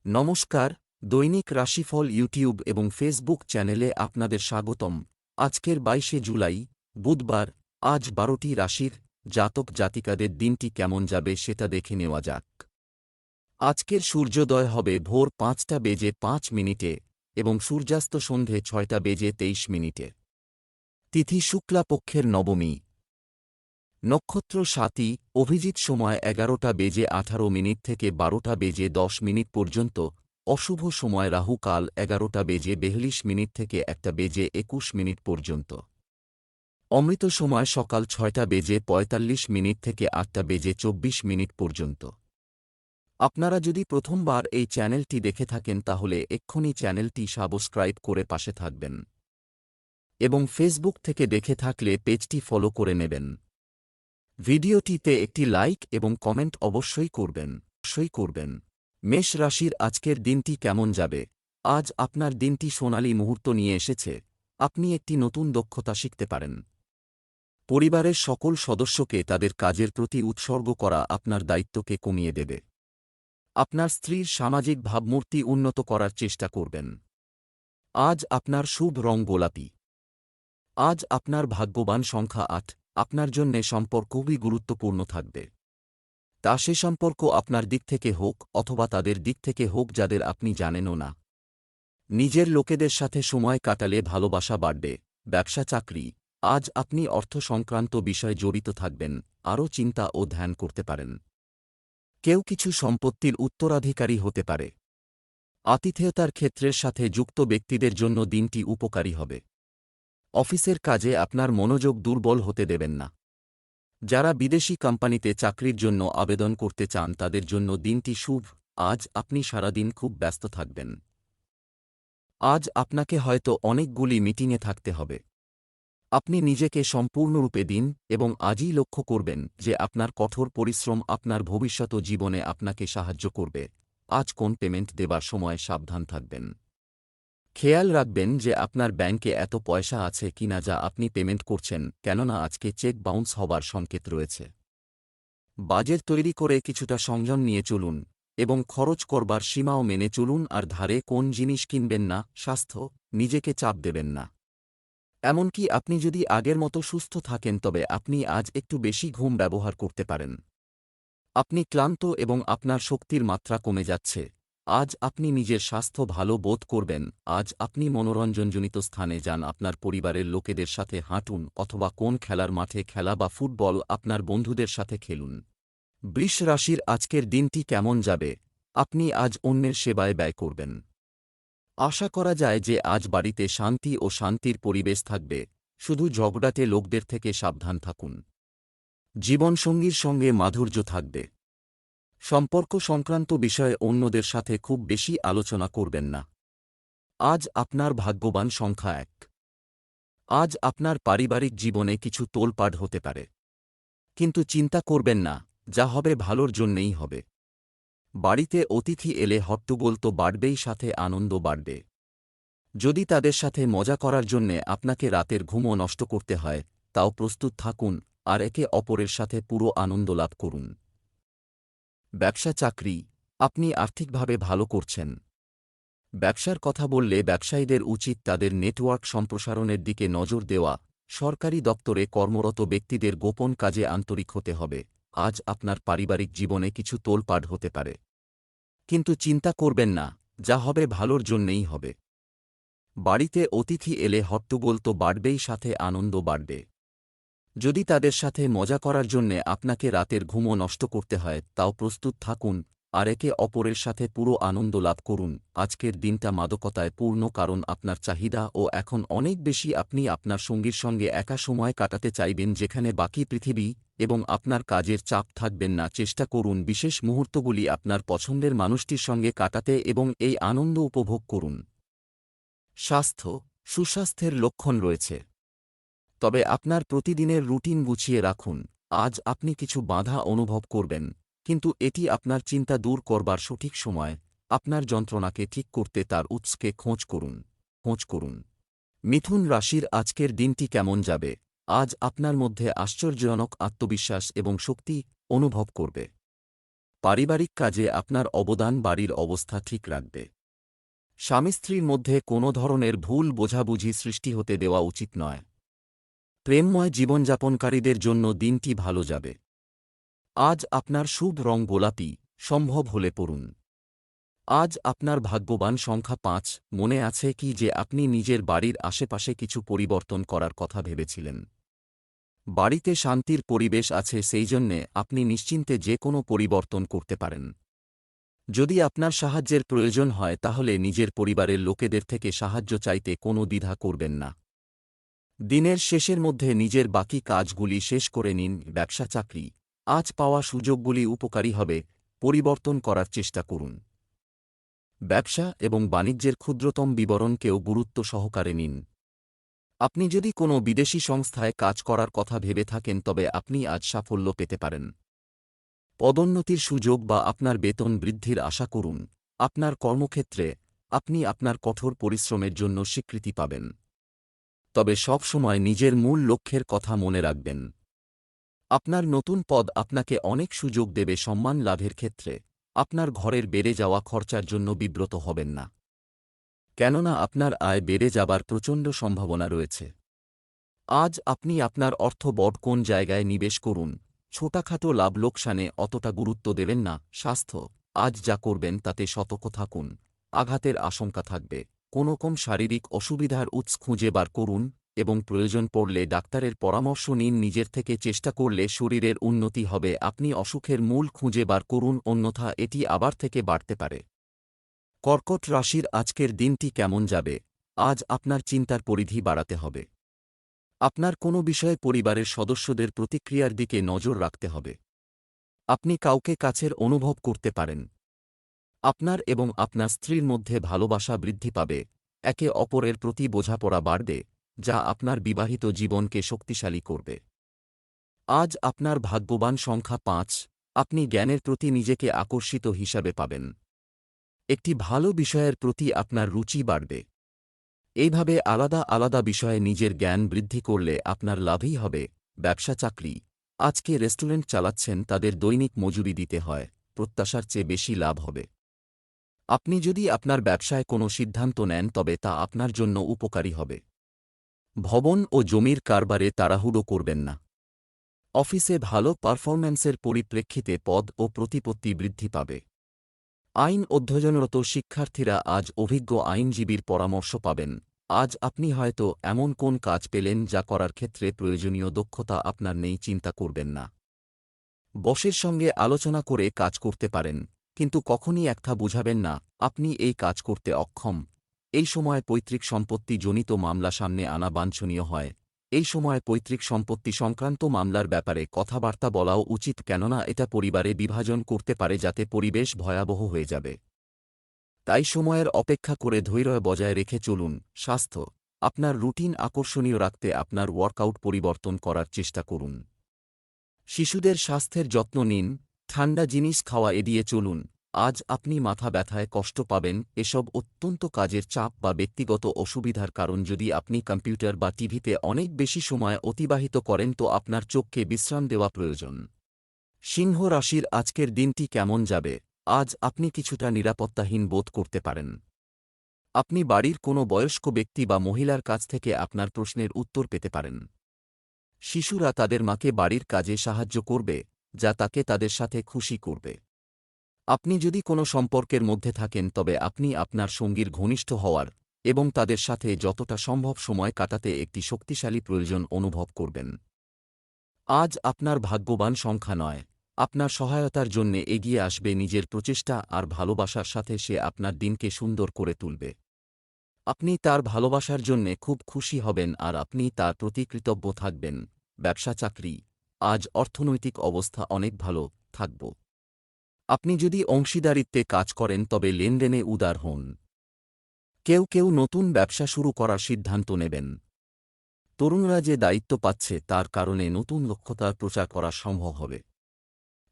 নমস্কার, দৈনিক রাশিফল ইউটিউব এবং ফেসবুক চ্যানেলে আপনাদের স্বাগতম। আজকের ২২শে জুলাই, বুধবার। আজ ১২টি রাশির জাতক জাতিকাদের দিনটি কেমন যাবে সেটা দেখে নেওয়া যাক। আজকের সূর্যোদয় হবে ভোর ৫টা বেজে ৫ মিনিটে এবং সূর্যাস্ত সন্ধে ৬টা বেজে ২৩ মিনিটে। তিথি শুক্লা পক্ষের নবমী। নক্ষত্র স্বাতী, অভিজিৎ সময় ১১টা বেজে ১৮ মিনিট থেকে ১২টা বেজে ১০ মিনিট পর্যন্ত। অশুভ সময় রাহু কাল ১১টা বেজে ৪২ মিনিট থেকে ১টা বেজে ২১ মিনিট পর্যন্ত। অমৃত সময় সকাল ৬টা বেজে ৪৫ মিনিট থেকে ৮টা বেজে ২৪ মিনিট পর্যন্ত। আপনারা যদি প্রথমবার এই চ্যানেলটি দেখে থাকেন তাহলে এক্ষুনি চ্যানেলটি সাবস্ক্রাইব করে পাশে থাকবেন এবং ফেসবুক থেকে দেখে থাকলে পেজটি ফলো করে নেবেন। ভিডিওটিতে একটি লাইক এবং কমেন্ট অবশ্যই করবেন। মেষ রাশির আজকের দিনটি কেমন যাবে? আজ আপনার দিনটি সোনালী মুহূর্ত নিয়ে এসেছে। আপনি একটি নতুন দক্ষতা শিখতে পারেন। পরিবারের সকল সদস্যকে তাদের কাজের প্রতি উৎসর্গ করা আপনার দায়িত্বকে কমিয়ে দেবে। আপনার স্ত্রীর সামাজিক ভাবমূর্তি উন্নত করার চেষ্টা করবেন। আজ আপনার শুভ রং গোলাপি। আজ আপনার ভাগ্যবান সংখ্যা ৮। আপনার জন্যে সম্পর্ক খুবই গুরুত্বপূর্ণ থাকবে। তা সে সম্পর্ক আপনার দিক থেকে হোক অথবা তাদের দিক থেকে হোক যাদের আপনি জানেনও না। নিজের লোকেদের সাথে সময় কাটালে ভালোবাসা বাড়বে। ব্যবসা চাকরি। আজ আপনি অর্থ সংক্রান্ত বিষয়ে জড়িত থাকবেন, আরও চিন্তা ও ধ্যান করতে পারেন। কেউ কিছু সম্পত্তির উত্তরাধিকারী হতে পারে। আতিথেয়তার ক্ষেত্রের সাথে যুক্ত ব্যক্তিদের জন্য দিনটি উপকারী হবে। অফিসের কাজে আপনার মনোযোগ দুর্বল হতে দেবেন না। যারা বিদেশি কোম্পানিতে চাকরির জন্য আবেদন করতে চান তাদের জন্য দিনটি শুভ। আজ আপনি সারাদিন খুব ব্যস্ত থাকবেন। আজ আপনাকে হয়তো অনেকগুলি মিটিংয়ে থাকতে হবে। আপনি নিজেকে সম্পূর্ণরূপে দিন এবং আজই লক্ষ্য করবেন যে আপনার কঠোর পরিশ্রম আপনার ভবিষ্যৎ জীবনে আপনাকে সাহায্য করবে। আজ কোন পেমেন্ট দেবার সময় সাবধান থাকবেন। খেয়াল রাখবেন যে আপনার ব্যাংকে এত পয়সা আছে কিনা যা আপনি পেমেন্ট করছেন, কেননা আজকে চেক বাউন্স হবার সংকেত রয়েছে। বাজেট তৈরি করে কিছুটা সংযম নিয়ে চলুন এবং খরচ করবার সীমাও মেনে চলুন। আর ধারে কোন জিনিস কিনবেন না। স্বাস্থ্য, নিজেকে চাপ দেবেন না। এমনকি আপনি যদি আগের মতো সুস্থ থাকেন তবে আপনি আজ একটু বেশি ঘুম ব্যবহার করতে পারেন। আপনি ক্লান্ত এবং আপনার শক্তির মাত্রা কমে যাচ্ছে। আজ আপনি নিজের স্বাস্থ্য ভালো বোধ করবেন। আজ আপনি মনোরঞ্জনজনিত স্থানে যান, আপনার পরিবারের লোকেদের সাথে হাঁটুন অথবা কোন খেলার মাঠে খেলা বা ফুটবল আপনার বন্ধুদের সাথে খেলুন। বৃষ রাশির আজকের দিনটি কেমন যাবে? আপনি আজ অন্যের সেবায় ব্যয় করবেন। আশা করা যায় যে আজ বাড়িতে শান্তি ও শান্তির পরিবেশ থাকবে। শুধু ঝগড়াটে লোকদের থেকে সাবধান থাকুন। জীবনসঙ্গীর সঙ্গে মাধুর্য থাকবে। সম্পর্ক সংক্রান্ত বিষয়ে অন্যদের সাথে খুব বেশি আলোচনা করবেন না। আজ আপনার ভাগ্যবান সংখ্যা ১। আজ আপনার পারিবারিক জীবনে কিছু তোলপাড় হতে পারে, কিন্তু চিন্তা করবেন না, যা হবে ভালোর জন্যেই হবে। বাড়িতে অতিথি এলে হট্টগোল তো বাড়বেই, সাথে আনন্দ বাড়বে। যদি তাদের সাথে মজা করার জন্যে আপনাকে রাতের ঘুমও নষ্ট করতে হয়, তাও প্রস্তুত থাকুন আর একে অপরের সাথে পুরো আনন্দ লাভ করুন। ব্যবসা চাকরি। আপনি আর্থিকভাবে ভালো করছেন। ব্যবসার কথা বললে ব্যবসায়ীদের উচিত তাদের নেটওয়ার্ক সম্প্রসারণের দিকে নজর দেওয়া। সরকারি দপ্তরে কর্মরত ব্যক্তিদের গোপন কাজে আন্তরিক হতে হবে। আজ আপনার পারিবারিক জীবনে কিছু তোলপাড় হতে পারে, কিন্তু চিন্তা করবেন না, যা হবে ভালোর জন্যেই হবে। বাড়িতে অতিথি এলে হট্টগোল তো বাড়বেই, সাথে আনন্দ বাড়বে। যদি তাদের সাথে মজা করার জন্যে আপনাকে রাতের ঘুমও নষ্ট করতে হয়, তাও প্রস্তুত থাকুন আর একে অপরের সাথে পুরো আনন্দ লাভ করুন। আজকের দিনটা মাদকতায় পূর্ণ, কারণ আপনার চাহিদা ও এখন অনেক বেশি। আপনি আপনার সঙ্গীর সঙ্গে একা সময় কাটাতে চাইবেন, যেখানে বাকি পৃথিবী এবং আপনার কাজের চাপ থাকবেন না। চেষ্টা করুন বিশেষ মুহূর্তগুলি আপনার পছন্দের মানুষটির সঙ্গে কাটাতে এবং এই আনন্দ উপভোগ করুন। স্বাস্থ্য। সুস্বাস্থ্যের লক্ষণ রয়েছে, তবে আপনার প্রতিদিনের রুটিন গুছিয়ে রাখুন। আজ আপনি কিছু বাধা অনুভব করবেন, কিন্তু এটি আপনার চিন্তা দূর করবার সঠিক সময়। আপনার যন্ত্রণাকে ঠিক করতে তার উৎসকে খোঁজ করুন। মিথুন রাশির আজকের দিনটি কেমন যাবে? আজ আপনার মধ্যে আশ্চর্যজনক আত্মবিশ্বাস এবং শক্তি অনুভব করবে। পারিবারিক কাজে আপনার অবদান বাড়ির অবস্থা ঠিক রাখবে। স্বামী স্ত্রীর মধ্যে কোনো ধরনের ভুল বোঝাবুঝি সৃষ্টি হতে দেওয়া উচিত নয়। প্রেমময় জীবনযাপনকারীদের জন্য দিনটি ভালো যাবে। আজ আপনার শুভ রং গোলাপি, সম্ভব হলে পড়ুন। আজ আপনার ভাগ্যবান সংখ্যা ৫। মনে আছে কি যে আপনি নিজের বাড়ির আশেপাশে কিছু পরিবর্তন করার কথা ভেবেছিলেন? বাড়িতে শান্তির পরিবেশ আছে, সেই জন্যে আপনি নিশ্চিন্তে যে কোনো পরিবর্তন করতে পারেন। যদি আপনার সাহায্যের প্রয়োজন হয় তাহলে নিজের পরিবারের লোকেদের থেকে সাহায্য চাইতে কোনো দ্বিধা করবেন না। দিনের শেষের মধ্যে নিজের বাকি কাজগুলি শেষ করে নিন। ব্যবসা চাকরি, আজ পাওয়া সুযোগগুলি উপকারী হবে, পরিবর্তন করার চেষ্টা করুন। ব্যবসা এবং বাণিজ্যের ক্ষুদ্রতম বিবরণকেও গুরুত্ব সহকারে নিন। আপনি যদি কোনো বিদেশি সংস্থায় কাজ করার কথা ভেবে থাকেন তবে আপনি আজ সাফল্য পেতে পারেন। পদোন্নতির সুযোগ বা আপনার বেতন বৃদ্ধির আশা করুন। আপনার কর্মক্ষেত্রে আপনি আপনার কঠোর পরিশ্রমের জন্য স্বীকৃতি পাবেন। তবে সব সময় নিজের মূল লক্ষ্যের কথা মনে রাখবেন। আপনার নতুন পদ আপনাকে অনেক সুযোগ দেবে সম্মান লাভের ক্ষেত্রে। আপনার ঘরের বেড়ে যাওয়া খরচার জন্য বিব্রত হবেন না, কেননা আপনার আয় বেড়ে যাবার প্রচণ্ড সম্ভাবনা রয়েছে। আজ আপনি আপনার অর্থ বড় কোন জায়গায় নিবেশ করুন। ছোটখাটো লাভ লোকসানে অতটা গুরুত্ব দেবেন না। স্বাস্থ্য, আজ যা করবেন তাতে সতর্ক থাকুন। আঘাতের আশঙ্কা থাকবে। কোনোরকম শারীরিক অসুবিধার উৎস খুঁজে বার করুন এবং প্রয়োজন পড়লে ডাক্তারের পরামর্শ নিন। নিজের থেকে চেষ্টা করলে শরীরের উন্নতি হবে। আপনি অসুখের মূল খুঁজে বার করুন, অন্যথা এটি আবার থেকে বাড়তে পারে। কর্কট রাশির আজকের দিনটি কেমন যাবে? আজ আপনার চিন্তার পরিধি বাড়াতে হবে। আপনার কোনো বিষয়ে পরিবারের সদস্যদের প্রতিক্রিয়ার দিকে নজর রাখতে হবে। আপনি কাউকে কাছের অনুভব করতে পারেন। আপনার এবং আপনার স্ত্রীর মধ্যে ভালোবাসা বৃদ্ধি পাবে। একে অপরের প্রতি বোঝাপড়া বাড়বে, যা আপনার বিবাহিত জীবনকে শক্তিশালী করবে। আজ আপনার ভাগ্যবান সংখ্যা ৫। আপনি জ্ঞানের প্রতি নিজেকে আকর্ষিত হিসাবে পাবেন। একটি ভালো বিষয়ের প্রতি আপনার রুচি বাড়বে। এইভাবে আলাদা আলাদা বিষয়ে নিজের জ্ঞান বৃদ্ধি করলে আপনার লাভই হবে। ব্যবসা চাকরি, আজকে রেস্টুরেন্ট চালাচ্ছেন তাদের দৈনিক মজুরি দিতে হয়, প্রত্যাশার চেয়ে বেশি লাভ হবে। আপনি যদি আপনার ব্যবসায় কোনো সিদ্ধান্ত নেন তবে তা আপনার জন্য উপকারী হবে। ভবন ও জমির কারবারে তাড়াহুড়ো করবেন না। অফিসে ভালো পারফরম্যান্সের পরিপ্রেক্ষিতে পদ ও প্রতিপত্তি বৃদ্ধি পাবে। আইন অধ্যয়নরত শিক্ষার্থীরা আজ অভিজ্ঞ আইনজীবীর পরামর্শ পাবেন। আজ আপনি হয়তো এমন কোন কাজ পেলেন যা করার ক্ষেত্রে প্রয়োজনীয় দক্ষতা আপনার নেই, চিন্তা করবেন না। বসের সঙ্গে আলোচনা করে কাজ করতে পারেন, কিন্তু কখনই একটা বুঝাবেন না আপনি এই কাজ করতে অক্ষম। এই সময় পৈতৃক সম্পত্তি জনিত মামলা সামনে আনা বাঞ্ছনীয় হয়। এই সময় পৈতৃক সম্পত্তি সংক্রান্ত মামলার ব্যাপারে কথাবার্তা বলাও উচিত, কেননা এটা পরিবারে বিভাজন করতে পারে যাতে পরিবেশ ভয়াবহ হয়ে যাবে। তাই সময়ের অপেক্ষা করে ধৈর্য বজায় রেখে চলুন। স্বাস্থ্য, আপনার রুটিন আকর্ষণীয় রাখতে আপনার ওয়ার্কআউট পরিবর্তন করার চেষ্টা করুন। শিশুদের স্বাস্থ্যের যত্ন নিন। ঠান্ডা জিনিস খাওয়া এড়িয়ে চলুন। আজ আপনি মাথা ব্যথায় কষ্ট পাবেন, এসব অত্যন্ত কাজের চাপ বা ব্যক্তিগত অসুবিধার কারণ। যদি আপনি কম্পিউটার বা টিভিতে অনেক বেশি সময় অতিবাহিত করেন তো আপনার চোখকে বিশ্রাম দেওয়া প্রয়োজন। সিংহ রাশির আজকের দিনটি কেমন যাবে? আজ আপনি কিছুটা নিরাপত্তাহীন বোধ করতে পারেন। আপনি বাড়ির কোনো বয়স্ক ব্যক্তি বা মহিলার কাছ থেকে আপনার প্রশ্নের উত্তর পেতে পারেন। শিশুরা তাদের মাকে বাড়ির কাজে সাহায্য করবে, যা তাকে তাদের সাথে খুশি করবে। আপনি যদি কোনো সম্পর্কের মধ্যে থাকেন তবে আপনি আপনার সঙ্গীর ঘনিষ্ঠ হওয়ার এবং তাদের সাথে যতটা সম্ভব সময় কাটাতে একটি শক্তিশালী প্রয়োজন অনুভব করবেন। আজ আপনার ভাগ্যবান সংখ্যা ৯। আপনার সহায়তার জন্যে এগিয়ে আসবে নিজের প্রচেষ্টা আর ভালোবাসার সাথে সে আপনার দিনকে সুন্দর করে তুলবে। আপনি তার ভালোবাসার জন্যে খুব খুশি হবেন আর আপনি তার প্রতি কৃতজ্ঞ থাকবেন। ব্যবসা চাকরি, আজ অর্থনৈতিক অবস্থা অনেক ভালো থাকব। আপনি যদি অংশীদারিত্বে কাজ করেন তবে লেনদেনে উদার হন। কেউ কেউ নতুন ব্যবসা শুরু করার সিদ্ধান্ত নেবেন। তরুণরা যে দায়িত্ব পাচ্ছে তার কারণে নতুন দক্ষতার প্রচার করা সম্ভব হবে।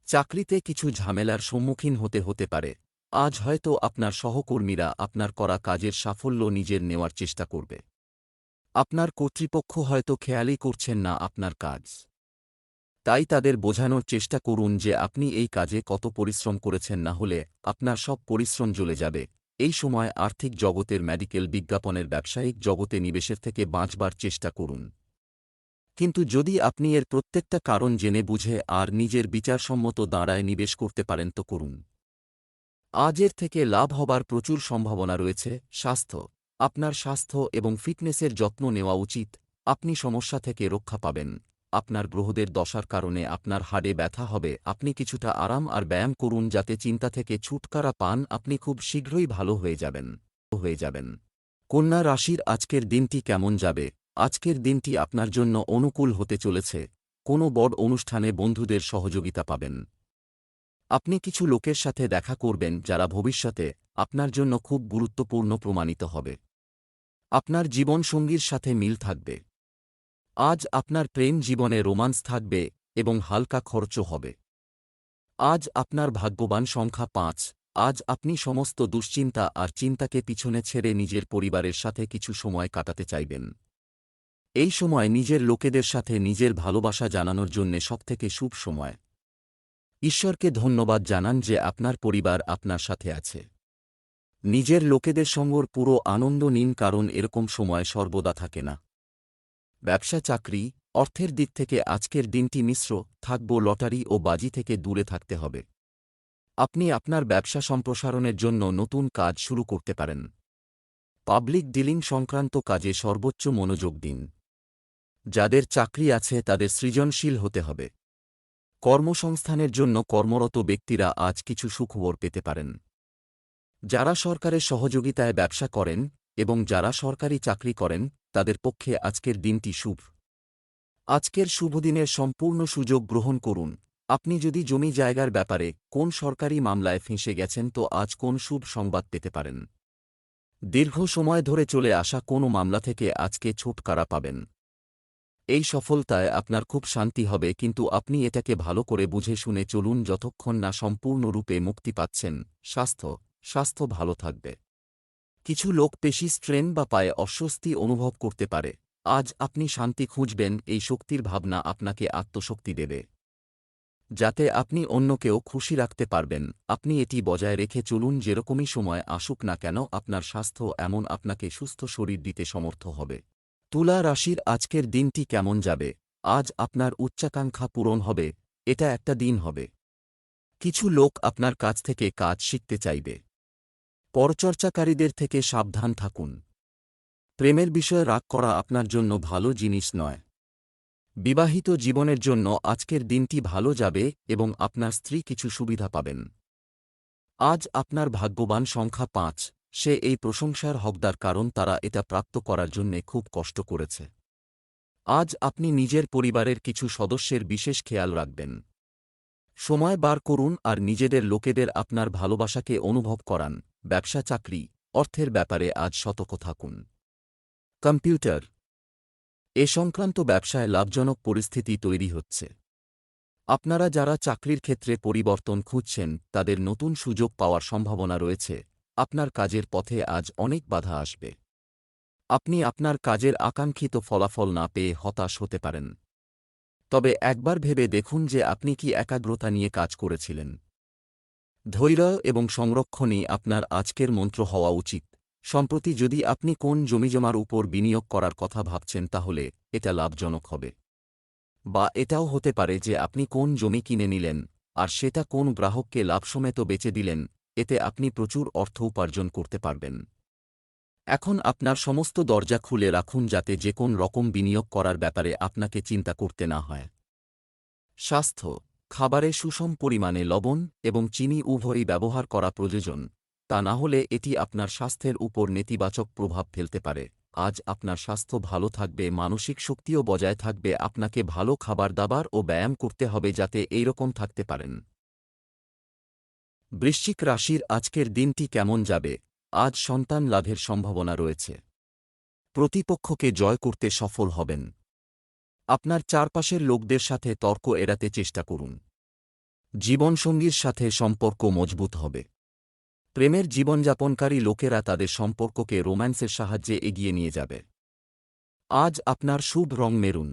চাকরিতে কিছু ঝামেলার সম্মুখীন হতে পারে। আজ হয়তো আপনার সহকর্মীরা আপনার করা কাজের সাফল্য নিজের নেওয়ার চেষ্টা করবে। আপনার কর্তৃপক্ষ হয়তো খেয়ালই করছেন না আপনার কাজ। তাই তাদের বোঝানোর চেষ্টা করুন যে আপনি এই কাজে কত পরিশ্রম করেছেন, না হলে আপনার সব পরিশ্রম জ্বলে যাবে। এই সময় আর্থিক জগতের মেডিকেল বিজ্ঞাপনের ব্যবসায়িক জগতে নিবেশের থেকে বাঁচবার চেষ্টা করুন। কিন্তু যদি আপনি এর প্রত্যেকটা কারণ জেনে বুঝে আর নিজের বিচারসম্মত দাঁড়ায় নিবেশ করতে পারেন তো করুন। আজ এর থেকে লাভ হবার প্রচুর সম্ভাবনা রয়েছে। স্বাস্থ্য, আপনার স্বাস্থ্য এবং ফিটনেসের যত্ন নেওয়া উচিত। আপনি সমস্যা থেকে রক্ষা পাবেন। আপনার গ্রহদের দশার কারণে আপনার হাড়ে ব্যথা হবে, আপনি কিছুটা আরাম আর ব্যায়াম করুন যাতে চিন্তা থেকে ছুটকারা পান, আপনি খুব শীঘ্রই ভালো হয়ে যাবেন। কন্যা রাশির আজকের দিনটি কেমন যাবে? আজকের দিনটি আপনার জন্য অনুকূল হতে চলেছে। কোনো বড় অনুষ্ঠানে বন্ধুদের সহযোগিতা পাবেন। আপনি কিছু লোকের সাথে দেখা করবেন যারা ভবিষ্যতে আপনার জন্য খুব গুরুত্বপূর্ণ প্রমাণিত হবে। আপনার জীবনসঙ্গীর সাথে মিল থাকবে। আজ আপনার প্রেম জীবনে রোমান্স থাকবে এবং হালকা খরচও হবে। আজ আপনার ভাগ্যবান সংখ্যা ৫। আজ আপনি সমস্ত দুশ্চিন্তা আর চিন্তাকে পিছনে ছেড়ে নিজের পরিবারের সাথে কিছু সময় কাটাতে চাইবেন। এই সময় নিজের লোকেদের সাথে নিজের ভালোবাসা জানানোর জন্যে সবথেকে শুভ সময়। ঈশ্বরকে ধন্যবাদ জানান যে আপনার পরিবার আপনার সাথে আছে। নিজের লোকেদের সঙ্গর পুরো আনন্দ নিন, কারণ এরকম সময় সর্বদা থাকে না। ব্যবসা চাকরি, অর্থের দিক থেকে আজকের দিনটি মিশ্র থাকব। লটারি ও বাজি থেকে দূরে থাকতে হবে। আপনি আপনার ব্যবসা সম্প্রসারণের জন্য নতুন কাজ শুরু করতে পারেন। পাবলিক ডিলিং সংক্রান্ত কাজে সর্বোচ্চ মনোযোগ দিন। যাদের চাকরি আছে তাদের সৃজনশীল হতে হবে। কর্মসংস্থানের জন্য কর্মরত ব্যক্তিরা আজ কিছু সুখবর পেতে পারেন। যারা সরকারের সহযোগিতায় ব্যবসা করেন এবং যারা সরকারি চাকরি করেন তাদের পক্ষে আজকের দিনটি শুভ। আজকের শুভদিনের সম্পূর্ণ সুযোগ গ্রহণ করুন। আপনি যদি জমি জায়গার ব্যাপারে কোন সরকারি মামলায় ফেঁসে গেছেন তো আজ কোন শুভ সংবাদ পেতে পারেন। দীর্ঘ সময় ধরে চলে আসা কোনো মামলা থেকে আজকে ছুটকারা পাবেন। এই সফলতায় আপনার খুব শান্তি হবে, কিন্তু আপনি এটাকে ভালো করে বুঝে শুনে চলুন যতক্ষণ না সম্পূর্ণরূপে মুক্তি পাচ্ছেন। স্বাস্থ্য ভালো থাকবে। কিছু লোক পেশি স্ট্রেন বা পায়ে অস্বস্তি অনুভব করতে পারে। আজ আপনি শান্তি খুঁজবেন, এই শক্তির ভাবনা আপনাকে আত্মশক্তি দেবে যাতে আপনি অন্যকেও খুশি রাখতে পারবেন। আপনি এটি বজায় রেখে চলুন, যেরকমই সময় আসুক না কেন আপনার স্বাস্থ্য এমন আপনাকে সুস্থ শরীর দিতে সমর্থ হবে। তুলা রাশির আজকের দিনটি কেমন যাবে? আজ আপনার উচ্চাকাঙ্ক্ষা পূরণ হবে। এটা একটা দিন হবে। কিছু লোক আপনার কাছ থেকে কাজ শিখতে চাইবে। পরচর্চাকারীদের থেকে সাবধান থাকুন। প্রেমের বিষয়ে রাগ করা আপনার জন্য ভালো জিনিস নয়। বিবাহিত জীবনের জন্য আজকের দিনটি ভালো যাবে এবং আপনার স্ত্রী কিছু সুবিধা পাবেন। আজ আপনার ভাগ্যবান সংখ্যা ৫। সে এই প্রশংসার হকদার, কারণ তারা এটা প্রাপ্ত করার জন্যে খুব কষ্ট করেছে। আজ আপনি নিজের পরিবারের কিছু সদস্যের বিশেষ খেয়াল রাখবেন। সময় বার করুন আর নিজেদের লোকেদের আপনার ভালোবাসাকে অনুভব করান। ব্যবসা চাকরি, অর্থের ব্যাপারে আজ সতর্ক থাকুন। কম্পিউটার, এ সংক্রান্ত ব্যবসায় লাভজনক পরিস্থিতি তৈরি হচ্ছে। আপনারা যারা চাকরির ক্ষেত্রে পরিবর্তন খুঁজছেন তাদের নতুন সুযোগ পাওয়ার সম্ভাবনা রয়েছে। আপনার কাজের পথে আজ অনেক বাধা আসবে। আপনি আপনার কাজের আকাঙ্ক্ষিত ফলাফল না পেয়ে হতাশ হতে পারেন। তবে একবার ভেবে দেখুন যে আপনি কি একাগ্রতা নিয়ে কাজ করেছিলেন। ধৈর্য এবং সংরক্ষণই আপনার আজকের মন্ত্র হওয়া উচিত। সম্প্রতি যদি আপনি কোন জমিজমার উপর বিনিয়োগ করার কথা ভাবছেন তাহলে এটা লাভজনক হবে। বা এটাও হতে পারে যে আপনি কোন জমি কিনে নিলেন আর সেটা কোন গ্রাহককে লাভসমেত বেচে দিলেন, এতে আপনি প্রচুর অর্থ উপার্জন করতে পারবেন। এখন আপনার সমস্ত দরজা খুলে রাখুন যাতে যে কোন রকম বিনিয়োগ করার ব্যাপারে আপনাকে চিন্তা করতে না হয়। স্বাস্থ্য, খাবারে সুষম পরিমাণে লবণ এবং চিনি উভয়ই ব্যবহার করা প্রয়োজন, তা না হলে এটি আপনার স্বাস্থ্যের উপর নেতিবাচক প্রভাব ফেলতে পারে। আজ আপনার স্বাস্থ্য ভালো থাকবে, মানসিক শক্তিও বজায় থাকবে। আপনাকে ভালো খাবার দাবার ও ব্যায়াম করতে হবে যাতে এইরকম থাকতে পারেন। বৃশ্চিক রাশির আজকের দিনটি কেমন যাবে? আজ সন্তান লাভের সম্ভাবনা রয়েছে। প্রতিপক্ষকে জয় করতে সফল হবেন। আপনার চারপাশের লোকদের সাথে তর্ক এড়াতে চেষ্টা করুন। জীবনসঙ্গীর সাথে সম্পর্ক মজবুত হবে। প্রেমের জীবনযাপনকারী লোকেরা তাদের সম্পর্ককে রোম্যান্সের সাহায্যে এগিয়ে নিয়ে যাবে। আজ আপনার শুভ রং মেরুন।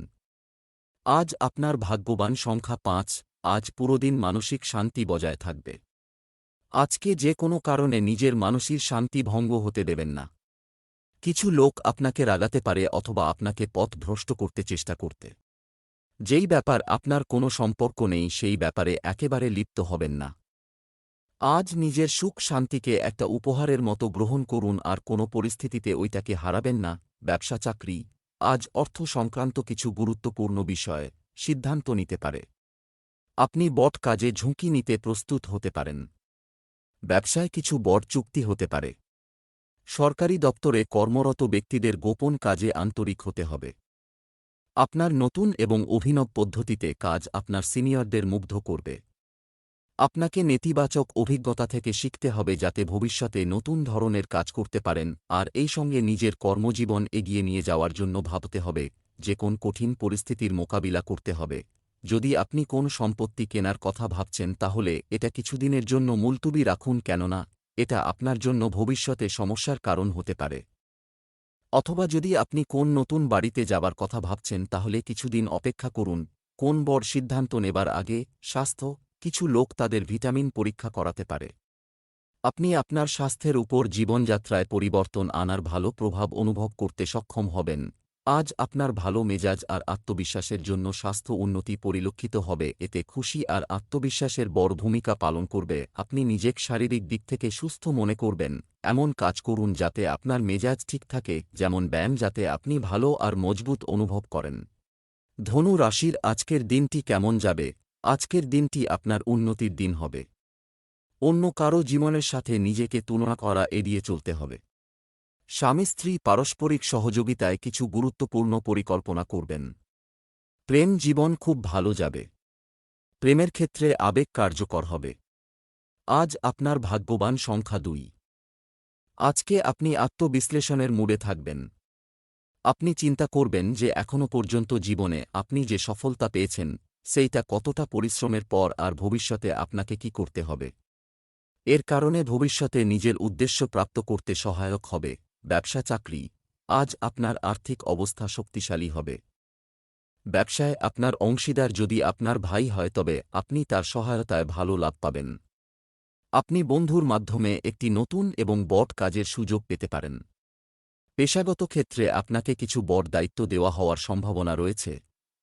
আজ আপনার ভাগ্যবান সংখ্যা ৫। আজ পুরোদিন মানসিক শান্তি বজায় থাকবে। আজকে যে কোনো কারণে নিজের মানসিক শান্তি ভঙ্গ হতে দেবেন না। কিছু লোক আপনাকে রাগাতে পারে অথবা আপনাকে পথভ্রষ্ট করতে চেষ্টা করতে। যেই ব্যাপার আপনার কোনো সম্পর্ক নেই সেই ব্যাপারে একেবারে লিপ্ত হবেন না। আজ নিজের সুখ শান্তিকে একটা উপহারের মতো গ্রহণ করুন আর কোনো পরিস্থিতিতে ওইটাকে হারাবেন না। ব্যবসা চাকরি, আজ অর্থ সংক্রান্ত কিছু গুরুত্বপূর্ণ বিষয়ে সিদ্ধান্ত নিতে পারে। আপনি বট কাজে ঝুঁকি নিতে প্রস্তুত হতে পারেন। ব্যবসায় কিছু বড় চুক্তি হতে পারে। সরকারি দপ্তরে কর্মরত ব্যক্তিদের গোপন কাজে আন্তরিক হতে হবে। আপনার নতুন এবং অভিনব পদ্ধতিতে কাজ আপনার সিনিয়রদের মুগ্ধ করবে। আপনাকে নেতিবাচক অভিজ্ঞতা থেকে শিখতে হবে যাতে ভবিষ্যতে নতুন ধরনের কাজ করতে পারেন, আর এই সঙ্গে নিজের কর্মজীবন এগিয়ে নিয়ে যাওয়ার জন্য ভাবতে হবে যে কোন কঠিন পরিস্থিতির মোকাবিলা করতে হবে। যদি আপনি কোন সম্পত্তি কেনার কথা ভাবছেন তাহলে এটা কিছুদিনের জন্য মুলতুবি রাখুন, কেননা এটা আপনার জন্য ভবিষ্যতে সমস্যার কারণ হতে পারে। অথবা যদি আপনি কোন নতুন বাড়িতে যাবার কথা ভাবছেন তাহলে কিছুদিন অপেক্ষা করুন। কোন বড় সিদ্ধান্ত নেবার আগে স্বাস্থ্য, কিছু লোক তাদের ভিটামিন পরীক্ষা করাতে পারে। আপনি আপনার স্বাস্থ্যের উপর জীবনযাত্রায় পরিবর্তন আনার ভালো প্রভাব অনুভব করতে সক্ষম হবেন। আজ আপনার ভালো মেজাজ আর আত্মবিশ্বাসের জন্য স্বাস্থ্য উন্নতি পরিলক্ষিত হবে। এতে খুশি আর আত্মবিশ্বাসের বড় ভূমিকা পালন করবে। আপনি নিজেকে শারীরিক দিক থেকে সুস্থ মনে করবেন। এমন কাজ করুন যাতে আপনার মেজাজ ঠিক থাকে, যেমন ব্যায়াম, যাতে আপনি ভালো আর মজবুত অনুভব করেন। ধনু রাশির আজকের দিনটি কেমন যাবে? আজকের দিনটি আপনার উন্নতির দিন হবে। অন্য কারো জীবনের সাথে নিজেকে তুলনা করা এড়িয়ে চলতে হবে। স্বামী স্ত্রী পারস্পরিক সহযোগিতায় কিছু গুরুত্বপূর্ণ পরিকল্পনা করবেন। প্রেম জীবন খুব ভালো যাবে। প্রেমের ক্ষেত্রে আবেগ কার্যকর হবে। আজ আপনার ভাগ্যবান সংখ্যা ২। আজকে আপনি আত্মবিশ্লেষণের মুডে থাকবেন। আপনি চিন্তা করবেন যে এখনও পর্যন্ত জীবনে আপনি যে সফলতা পেয়েছেন সেইটা কতটা পরিশ্রমের পর, আর ভবিষ্যতে আপনাকে কি করতে হবে। এর কারণে ভবিষ্যতে নিজের উদ্দেশ্য প্রাপ্ত করতে সহায়ক হবে। ব্যবসা চাকরি, আজ আপনার আর্থিক অবস্থা শক্তিশালী হবে। ব্যবসায় আপনার অংশীদার যদি আপনার ভাই হয় তবে আপনি তার সহায়তায় ভালো লাভ পাবেন। আপনি বন্ধুর মাধ্যমে একটি নতুন এবং বড় কাজের সুযোগ পেতে পারেন। পেশাগত ক্ষেত্রে আপনাকে কিছু বড় দায়িত্ব দেওয়া হওয়ার সম্ভাবনা রয়েছে।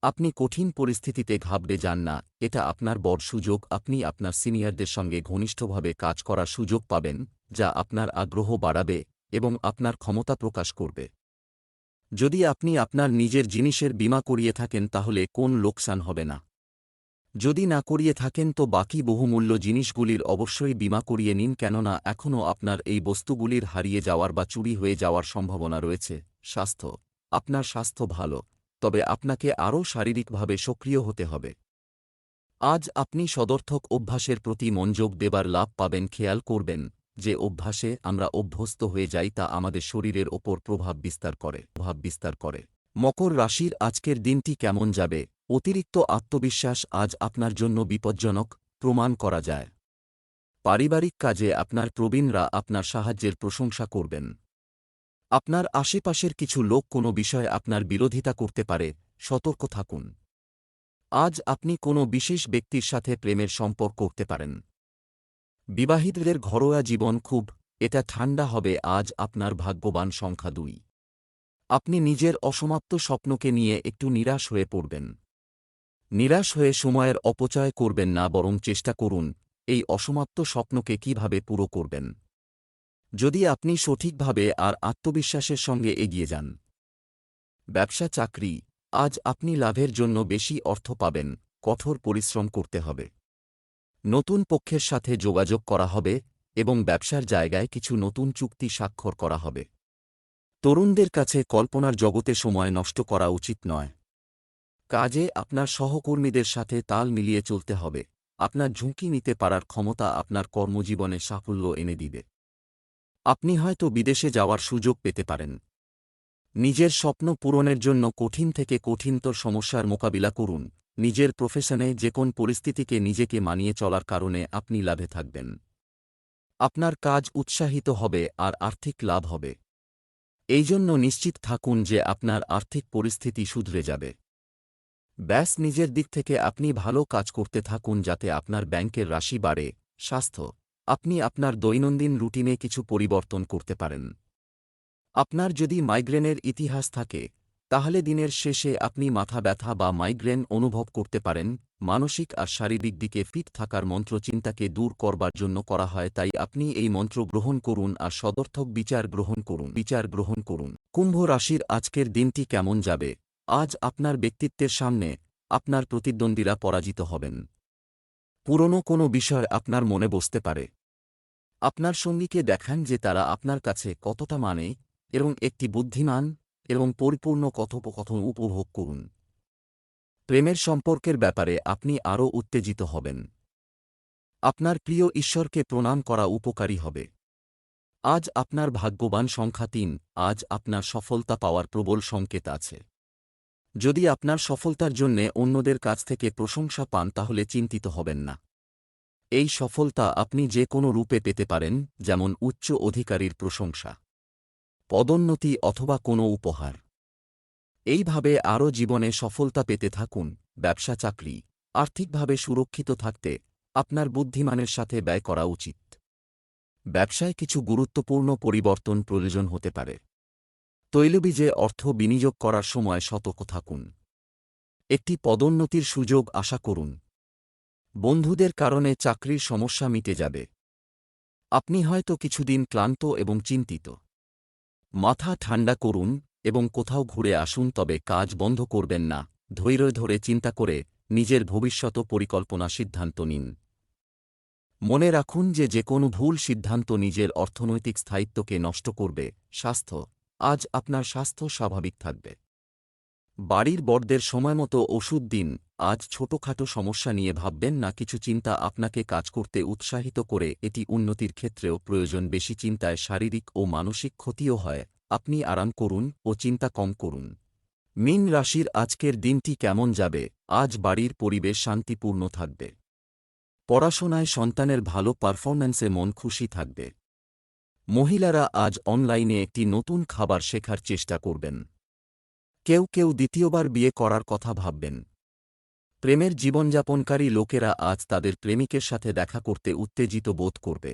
আপনি কঠিন পরিস্থিতিতে ঘাবড়ে যান না, এটা আপনার বড় সুযোগ। আপনি আপনার সিনিয়রদের সঙ্গে ঘনিষ্ঠভাবে কাজ করার সুযোগ পাবেন, যা আপনার আগ্রহ বাড়াবে এবং আপনার ক্ষমতা প্রকাশ করবে। যদি আপনি আপনার নিজের জিনিসের বীমা করিয়ে থাকেন তাহলে কোন লোকসান হবে না। যদি না করিয়ে থাকেন তো বাকি বহুমূল্য জিনিসগুলির অবশ্যই বীমা করিয়ে নিন, কেননা এখনও আপনার এই বস্তুগুলির হারিয়ে যাওয়ার বা চুরি হয়ে যাওয়ার সম্ভাবনা রয়েছে। স্বাস্থ্য, আপনার স্বাস্থ্য ভালো, তবে আপনাকে আরও শারীরিকভাবে সক্রিয় হতে হবে। আজ আপনি সদর্থক অভ্যাসের প্রতি মনোযোগ দেবার লাভ পাবেন। খেয়াল করবেন যে অভ্যাসে আমরা অভ্যস্ত হয়ে যাই তা আমাদের শরীরের ওপর প্রভাব বিস্তার করে। মকর রাশির আজকের দিনটি কেমন যাবে? অতিরিক্ত আত্মবিশ্বাস আজ আপনার জন্য বিপজ্জনক প্রমাণ করা যায়। পারিবারিক কাজে আপনার প্রবীণরা আপনার সাহায্যের প্রশংসা করবেন। আপনার আশেপাশের কিছু লোক কোনো বিষয়ে আপনার বিরোধিতা করতে পারে, সতর্ক থাকুন। আজ আপনি কোনো বিশেষ ব্যক্তির সাথে প্রেমের সম্পর্ক করতে পারেন। বিবাহিতদের ঘরোয়া জীবন এটা ঠান্ডা হবে। আজ আপনার ভাগ্যবান সংখ্যা ২। আপনি নিজের অসমাপ্ত স্বপ্নকে নিয়ে একটু নিরাশ হয়ে পড়বেন। নিরাশ হয়ে সময়ের অপচয় করবেন না, বরং চেষ্টা করুন এই অসমাপ্ত স্বপ্নকে কিভাবে পুরো করবেন। যদি আপনি সঠিকভাবে আর আত্মবিশ্বাসের সঙ্গে এগিয়ে যান। ব্যবসা চাকরি, আজ আপনি লাভের জন্য বেশি অর্থ পাবেন, কঠোর পরিশ্রম করতে হবে। নতুন পক্ষের সাথে যোগাযোগ করা হবে এবং ব্যবসার জায়গায় কিছু নতুন চুক্তি স্বাক্ষর করা হবে। তরুণদের কাছে কল্পনার জগতে সময় নষ্ট করা উচিত নয়। কাজে আপনার সহকর্মীদের সাথে তাল মিলিয়ে চলতে হবে। আপনার ঝুঁকি নিতে পারার ক্ষমতা আপনার কর্মজীবনে সাফল্য এনে দিবে। আপনি হয়তো বিদেশে যাওয়ার সুযোগ পেতে পারেন। নিজের স্বপ্ন পূরণের জন্য কঠিন থেকে কঠিনতর সমস্যার মোকাবিলা করুন। নিজের প্রফেশনে যে কোন পরিস্থিতিকে নিজেকে মানিয়ে চলার কারণে আপনি লাভে থাকবেন। আপনার কাজ উৎসাহিত হবে আর আর্থিক লাভ হবে। এই জন্য নিশ্চিত থাকুন যে আপনার আর্থিক পরিস্থিতি শুধরে যাবে। ব্যাস নিজের দিক থেকে আপনি ভালো কাজ করতে থাকুন যাতে আপনার ব্যাংকের রাশি বাড়ে। স্বাস্থ্য, আপনি আপনার দৈনন্দিন রুটিনে কিছু পরিবর্তন করতে পারেন। আপনার যদি মাইগ্রেনের ইতিহাস থাকে তাহলে দিনের শেষে আপনি মাথা ব্যথা বা মাইগ্রেন অনুভব করতে পারেন। মানসিক আর শারীরিক দিকে ফিট থাকার মন্ত্র চিন্তাকে দূর করবার জন্য করা হয়, তাই আপনি এই মন্ত্র গ্রহণ করুন আর সদর্থক বিচার গ্রহণ করুন। কুম্ভ রাশির আজকের দিনটি কেমন যাবে? আজ আপনার ব্যক্তিত্বের সামনে আপনার প্রতিদ্বন্দ্বীরা পরাজিত হবেন। পুরনো কোনো বিষয় আপনার মনে বসতে পারে। আপনার সঙ্গীকে দেখান যে তারা আপনার কাছে কতটা মানে এবং একটি বুদ্ধিমান এবং পরিপূর্ণ কথোপকথন উপভোগ করুন। প্রেমের সম্পর্কের ব্যাপারে আপনি আরও উত্তেজিত হবেন। আপনার প্রিয় ঈশ্বরকে প্রণাম করা উপকারী হবে। আজ আপনার ভাগ্যবান সংখ্যা ৩। আজ আপনার সফলতা পাওয়ার প্রবল সংকেত আছে। যদি আপনার সফলতার জন্যে অন্যদের কাছ থেকে প্রশংসা পান তাহলে চিন্তিত হবেন না। এই সফলতা আপনি যে কোনো রূপে পেতে পারেন, যেমন উচ্চ অধিকারীর প্রশংসা, পদোন্নতি অথবা কোনো উপহার। এইভাবে আরও জীবনে সফলতা পেতে থাকুন। ব্যবসা চাকরি, আর্থিকভাবে সুরক্ষিত থাকতে আপনার বুদ্ধিমানের সাথে ব্যয় করা উচিত। ব্যবসায় কিছু গুরুত্বপূর্ণ পরিবর্তন প্রয়োজন হতে পারে। তৈলবীজে অর্থ বিনিয়োগ করার সময় সতর্ক থাকুন। একটি পদোন্নতির সুযোগ আশা করুন। বন্ধুদের কারণে চাকরির সমস্যা মিটে যাবে। আপনি হয়তো কিছুদিন ক্লান্ত এবং চিন্তিত। মাথা ঠান্ডা করুন এবং কোথাও ঘুরে আসুন, তবে কাজ বন্ধ করবেন না। ধৈর্য ধরে চিন্তা করে নিজের ভবিষ্যৎ পরিকল্পনা সিদ্ধান্ত নিন। মনে রাখুন যে কোনো ভুল সিদ্ধান্ত নিজের অর্থনৈতিক স্থায়িত্বকে নষ্ট করবে। স্বাস্থ্য, আজ আপনার স্বাস্থ্য স্বাভাবিক থাকবে। বাড়ির বড়দের সময়মতো ওষুধ দিন। আজ ছোটখাটো সমস্যা নিয়ে ভাববেন না। কিছু চিন্তা আপনাকে কাজ করতে উৎসাহিত করে, এটি উন্নতির ক্ষেত্রেও প্রয়োজন। বেশি চিন্তায় শারীরিক ও মানসিক ক্ষতিও হয়। আপনি আরাম করুন ও চিন্তা কম করুন। মীন রাশির আজকের দিনটি কেমন যাবে? আজ বাড়ির পরিবেশ শান্তিপূর্ণ থাকবে। পড়াশোনায় সন্তানের ভালো পারফরম্যান্সে মন খুশি থাকবে। মহিলারা আজ অনলাইনে একটি নতুন খাবার শেখার চেষ্টা করবেন। কেউ কেউ দ্বিতীয়বার বিয়ে করার কথা ভাববেন। প্রেমের জীবনযাপনকারী লোকেরা আজ তাদের প্রেমিকের সাথে দেখা করতে উত্তেজিত বোধ করবে।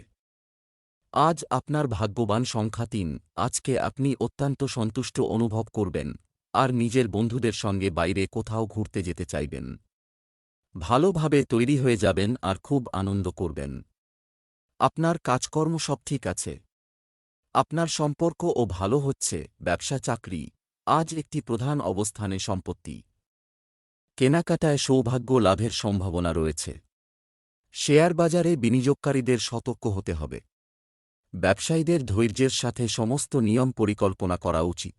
আজ আপনার ভাগ্যবান সংখ্যা ৩। আজকে আপনি অত্যন্ত সন্তুষ্ট অনুভব করবেন আর নিজের বন্ধুদের সঙ্গে বাইরে কোথাও ঘুরতে যেতে চাইবেন। ভালোভাবে তৈরি হয়ে যাবেন আর খুব আনন্দ করবেন। আপনার কাজকর্ম সব ঠিক আছে। আপনার সম্পর্কও ভালো হচ্ছে। ব্যবসা চাকরি, আজ একটি প্রধান অবস্থানে সম্পত্তি কেনাকাটায় সৌভাগ্য লাভের সম্ভাবনা রয়েছে। শেয়ার বাজারে বিনিয়োগকারীদের সতর্ক হতে হবে। ব্যবসায়ীদের ধৈর্যের সাথে সমস্ত নিয়ম পরিকল্পনা করা উচিত।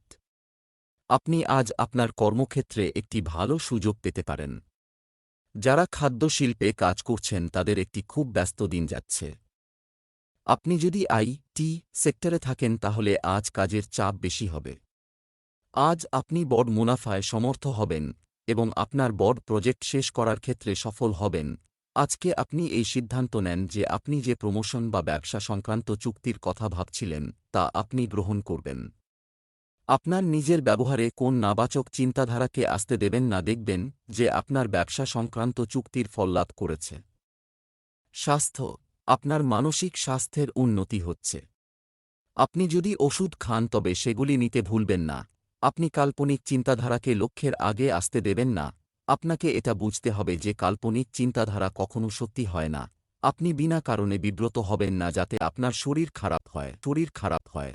আপনি আজ আপনার কর্মক্ষেত্রে একটি ভালো সুযোগ পেতে পারেন। যারা খাদ্য শিল্পে কাজ করছেন তাদের একটি খুব ব্যস্ত দিন যাচ্ছে। আপনি যদি আইটি সেক্টরে থাকেন তাহলে আজ কাজের চাপ বেশি হবে। আজ আপনি বড় মুনাফায় সমর্থ হবেন এবং আপনার বড় প্রজেক্ট শেষ করার ক্ষেত্রে সফল হবেন। আজকে আপনি এই সিদ্ধান্ত নেন যে আপনি যে প্রমোশন বা ব্যবসা সংক্রান্ত চুক্তির কথা ভাবছিলেন তা আপনি গ্রহণ করবেন। আপনার নিজের ব্যবহারে কোন নাবাচক চিন্তাধারাকে আসতে দেবেন না। দেখবেন যে আপনার ব্যবসা সংক্রান্ত চুক্তির ফল লাভ করেছে। স্বাস্থ্য, আপনার মানসিক স্বাস্থ্যের উন্নতি হচ্ছে। আপনি যদি ওষুধ খান তবে সেগুলি নিতে ভুলবেন না। আপনি কাল্পনিক চিন্তাধারাকে লক্ষ্যের আগে আসতে দেবেন না। আপনাকে এটা বুঝতে হবে যে কাল্পনিক চিন্তাধারা কখনো সত্যি হয় না। আপনি বিনা কারণে বিব্রত হবেন না যাতে আপনার শরীর খারাপ হয়।